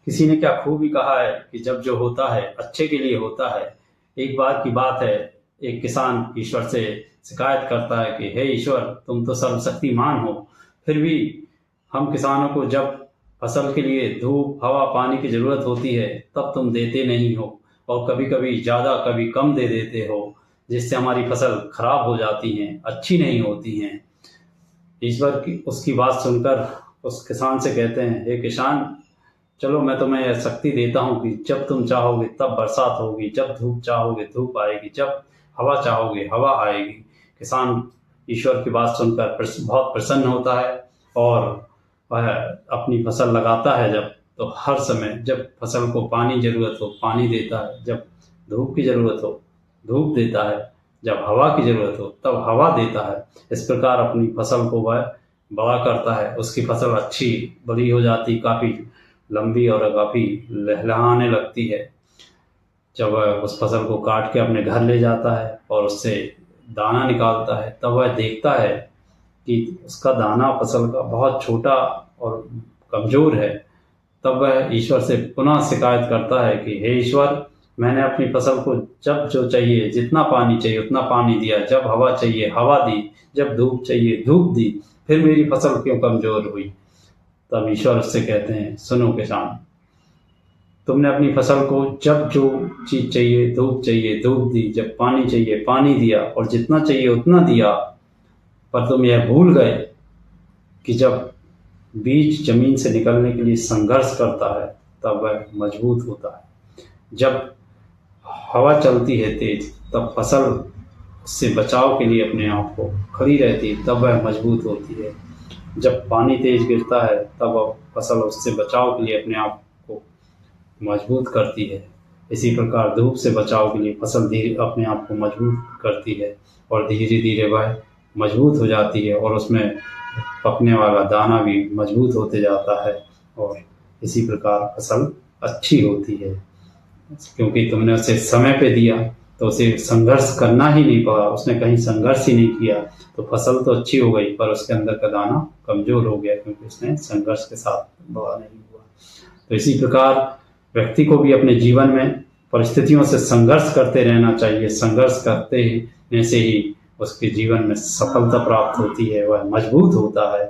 किसी ने क्या खूब ही कहा है कि जब जो होता है अच्छे के लिए होता है। एक बार की बात है, एक किसान ईश्वर से शिकायत करता है कि हे ईश्वर, तुम तो सर्वशक्तिमान हो, फिर भी हम किसानों को जब फसल के लिए धूप हवा पानी की ज़रूरत होती है तब तुम देते नहीं हो, और कभी कभी ज़्यादा कभी कम दे देते हो, जिससे हमारी फसल खराब हो जाती हैं, अच्छी नहीं होती हैं। ईश्वर की उसकी बात सुनकर उस किसान से कहते हैं, हे किसान, चलो मैं तुम्हें यह शक्ति देता हूँ कि जब तुम चाहोगे तब बरसात होगी, जब धूप चाहोगे धूप आएगी, जब हवा चाहोगे हवा आएगी। किसान ईश्वर की बात सुनकर बहुत प्रसन्न होता है, और वह अपनी फसल लगाता है जब, तो हर समय जब फसल को पानी ज़रूरत हो पानी देता है, जब धूप की ज़रूरत हो धूप देता है, जब हवा की ज़रूरत हो तब हवा देता है। इस प्रकार अपनी फसल को वह बड़ा करता है। उसकी फसल अच्छी बड़ी हो जाती, काफ़ी लंबी और काफ़ी लहलहाने लगती है। जब वह उस फसल को काट के अपने घर ले जाता है और उससे दाना निकालता है, तब वह देखता है कि उसका दाना फसल का बहुत छोटा और कमज़ोर है। तब वह ईश्वर से पुनः शिकायत करता है कि हे ईश्वर, मैंने अपनी फसल को जब जो चाहिए जितना पानी चाहिए उतना पानी दिया, जब हवा चाहिए हवा दी, जब धूप चाहिए धूप दी, फिर मेरी फसल क्यों कमज़ोर हुई। तब ईश्वर उससे कहते हैं, सुनो किसान, तुमने अपनी फसल को जब जो चीज़ चाहिए धूप दी, जब पानी चाहिए पानी दिया, और जितना चाहिए उतना दिया, पर तुम यह भूल गए कि जब बीज जमीन से निकलने के लिए संघर्ष करता है तब वह मजबूत होता है। जब हवा चलती है तेज, तब फसल उससे बचाव के लिए अपने आप को खड़ी रहती है, तब वह मजबूत होती है। जब पानी तेज गिरता है तब वह फसल उससे बचाव के लिए अपने आप को मजबूत करती है। इसी प्रकार धूप से बचाव के लिए फसल धीरे अपने आप को मजबूत करती है, और धीरे धीरे वह मजबूत हो जाती है, और उसमें पकने वाला दाना भी मजबूत होते जाता है, और इसी प्रकार फसल अच्छी होती है। क्योंकि तुमने उसे समय पे दिया, तो उसे संघर्ष करना ही नहीं पड़ा, उसने कहीं संघर्ष ही नहीं किया, तो फसल तो अच्छी हो गई, पर उसके अंदर का दाना कमज़ोर हो गया, क्योंकि उसने संघर्ष के साथ बड़ा नहीं हुआ। तो इसी प्रकार व्यक्ति को भी अपने जीवन में परिस्थितियों से संघर्ष करते रहना चाहिए। संघर्ष करते ही से ही उसके जीवन में सफलता प्राप्त होती है, वह मजबूत होता है।